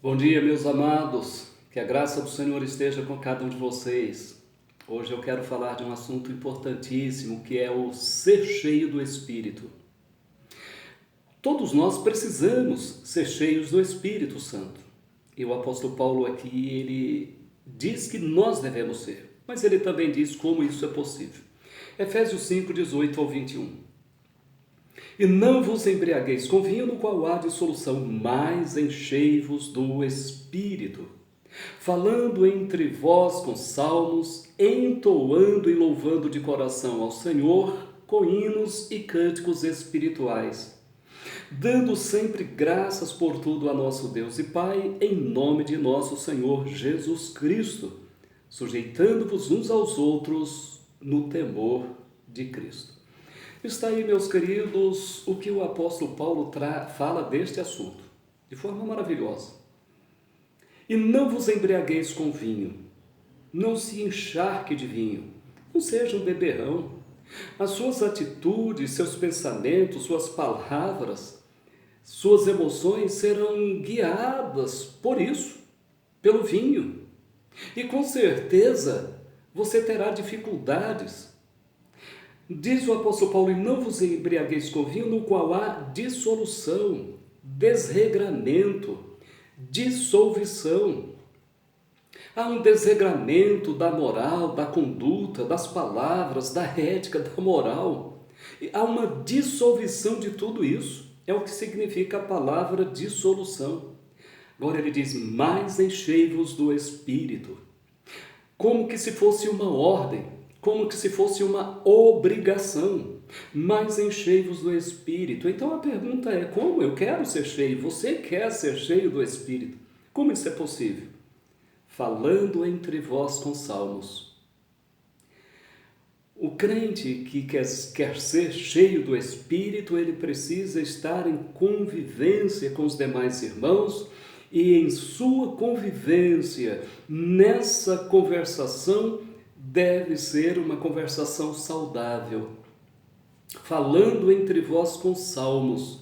Bom dia, meus amados. Que a graça do Senhor esteja com cada um de vocês. Hoje eu quero falar de um assunto importantíssimo, que é o ser cheio do Espírito. Todos nós precisamos ser cheios do Espírito Santo. E o apóstolo Paulo aqui, ele diz que nós devemos ser, mas ele também diz como isso é possível. Efésios 5, 18 ao 21. E não vos embriagueis com vinho, no qual há dissolução, mas enchei-vos do Espírito, falando entre vós com salmos, entoando e louvando de coração ao Senhor, com hinos e cânticos espirituais, dando sempre graças por tudo a nosso Deus e Pai, em nome de nosso Senhor Jesus Cristo, sujeitando-vos uns aos outros no temor de Cristo. Está aí, meus queridos, o que o apóstolo Paulo fala deste assunto, de forma maravilhosa. E não vos embriagueis com vinho, não se encharque de vinho, não seja um beberrão. As suas atitudes, seus pensamentos, suas palavras, suas emoções serão guiadas por isso, pelo vinho. E com certeza você terá dificuldades. Diz o apóstolo Paulo, e não vos embriagueis com vinho, no qual há dissolução, desregramento, dissolução. Há um desregramento da moral, da conduta, das palavras, da ética, da moral. E há uma dissolução de tudo isso. É o que significa a palavra dissolução. Agora ele diz, mas enchei-vos do Espírito. Como que se fosse uma ordem. Como que se fosse uma obrigação, mas enchei-vos do Espírito. Então a pergunta é, como eu quero ser cheio? Você quer ser cheio do Espírito? Como isso é possível? Falando entre vós com salmos. O crente que quer ser cheio do Espírito, ele precisa estar em convivência com os demais irmãos e em sua convivência, nessa conversação, deve ser uma conversação saudável, falando entre vós com salmos,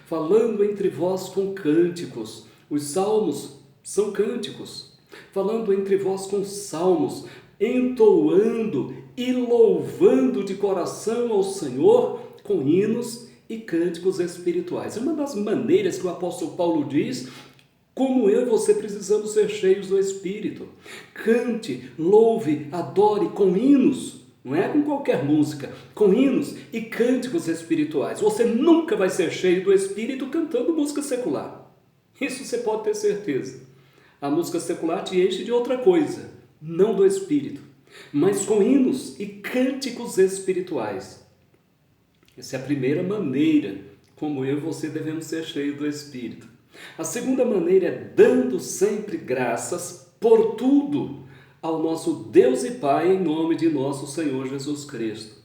falando entre vós com cânticos. Os salmos são cânticos, falando entre vós com salmos, entoando e louvando de coração ao Senhor com hinos e cânticos espirituais. É uma das maneiras que o apóstolo Paulo diz como eu e você precisamos ser cheios do Espírito. Cante, louve, adore com hinos, não é com qualquer música, com hinos e cânticos espirituais. Você nunca vai ser cheio do Espírito cantando música secular. Isso você pode ter certeza. A música secular te enche de outra coisa, não do Espírito, mas com hinos e cânticos espirituais. Essa é a primeira maneira como eu e você devemos ser cheios do Espírito. A segunda maneira é dando sempre graças por tudo ao nosso Deus e Pai em nome de nosso Senhor Jesus Cristo.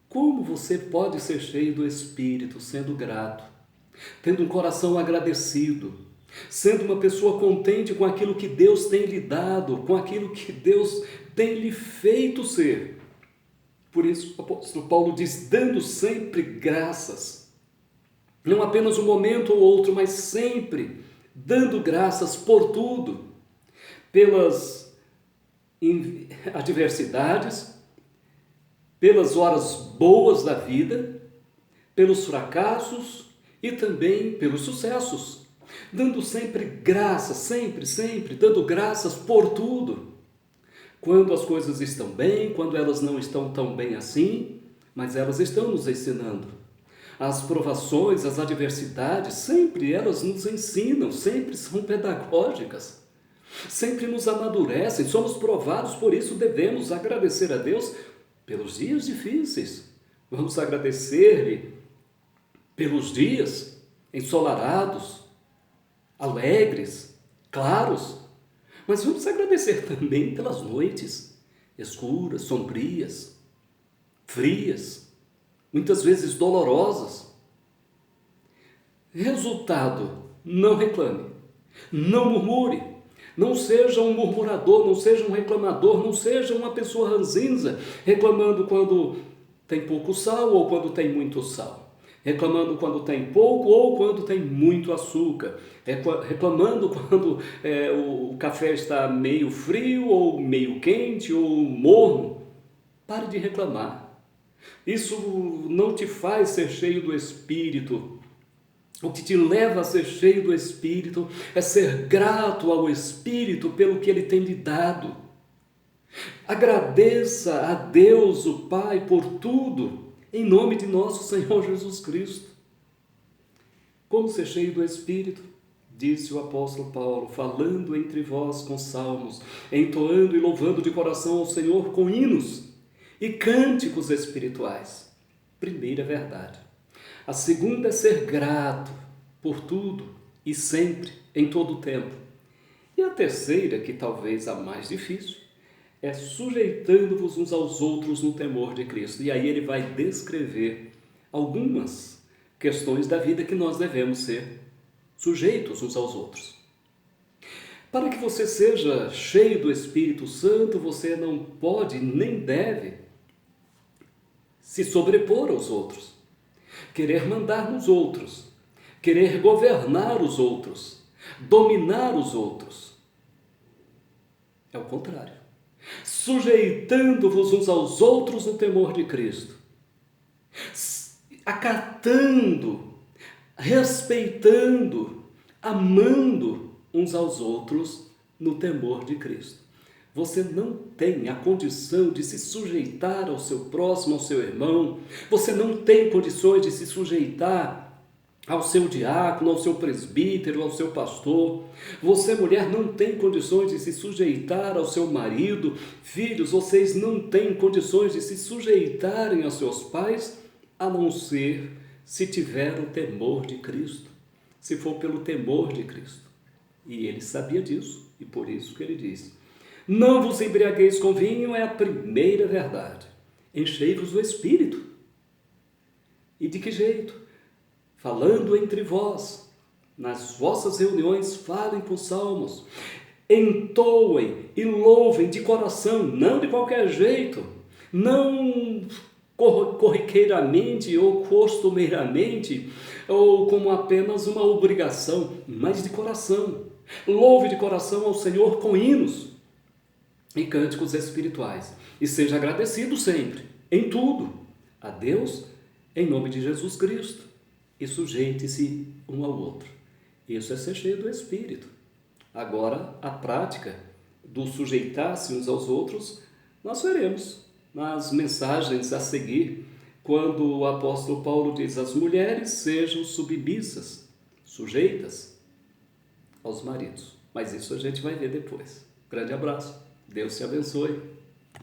Como você pode ser cheio do Espírito sendo grato, tendo um coração agradecido, sendo uma pessoa contente com aquilo que Deus tem lhe dado, com aquilo que Deus tem lhe feito ser? Por isso o apóstolo Paulo diz, dando sempre graças. Não apenas um momento ou outro, mas sempre dando graças por tudo, pelas adversidades, pelas horas boas da vida, pelos fracassos e também pelos sucessos. Dando sempre graças, sempre, dando graças por tudo. Quando as coisas estão bem, quando elas não estão tão bem assim, mas elas estão nos ensinando. As provações, as adversidades, sempre elas nos ensinam, sempre são pedagógicas, sempre nos amadurecem, somos provados, por isso devemos agradecer a Deus pelos dias difíceis. Vamos agradecer-lhe pelos dias ensolarados, alegres, claros, mas vamos agradecer também pelas noites escuras, sombrias, frias, muitas vezes dolorosas. Resultado, não reclame, não murmure, não seja um murmurador, não seja um reclamador, não seja uma pessoa ranzinza, reclamando quando tem pouco sal ou quando tem muito sal, reclamando quando tem pouco ou quando tem muito açúcar, reclamando quando o café está meio frio ou meio quente ou morno. Pare de reclamar. Isso não te faz ser cheio do Espírito. O que te leva a ser cheio do Espírito é ser grato ao Espírito pelo que Ele tem lhe dado. Agradeça a Deus, o Pai, por tudo, em nome de nosso Senhor Jesus Cristo. Como ser cheio do Espírito? Disse o apóstolo Paulo, falando entre vós com salmos, entoando e louvando de coração ao Senhor com hinos e cânticos espirituais. Primeira verdade. A segunda é ser grato por tudo e sempre, em todo o tempo. E a terceira, que talvez a mais difícil, é sujeitando-vos uns aos outros no temor de Cristo. E aí ele vai descrever algumas questões da vida que nós devemos ser sujeitos uns aos outros. Para que você seja cheio do Espírito Santo, você não pode nem deve se sobrepor aos outros, querer mandar nos outros, querer governar os outros, dominar os outros. É o contrário. Sujeitando-vos uns aos outros no temor de Cristo, acatando, respeitando, amando uns aos outros no temor de Cristo. Você não tem a condição de se sujeitar ao seu próximo, ao seu irmão. Você não tem condições de se sujeitar ao seu diácono, ao seu presbítero, ao seu pastor. Você, mulher, não tem condições de se sujeitar ao seu marido. Filhos, vocês não têm condições de se sujeitarem aos seus pais, a não ser se tiver o temor de Cristo, se for pelo temor de Cristo. E ele sabia disso, e por isso que ele diz: não vos embriagueis com vinho, é a primeira verdade. Enchei-vos do Espírito. E de que jeito? Falando entre vós, nas vossas reuniões, falem com salmos, entoem e louvem de coração, não de qualquer jeito, não corriqueiramente ou costumeiramente, ou como apenas uma obrigação, mas de coração. Louve de coração ao Senhor com hinos e cânticos espirituais, e seja agradecido sempre, em tudo, a Deus, em nome de Jesus Cristo. E sujeite-se um ao outro. Isso é ser cheio do Espírito. Agora, a prática do sujeitar-se uns aos outros, nós veremos nas mensagens a seguir, quando o apóstolo Paulo diz: as mulheres sejam submissas, sujeitas aos maridos. Mas isso a gente vai ver depois. Grande abraço. Deus te abençoe.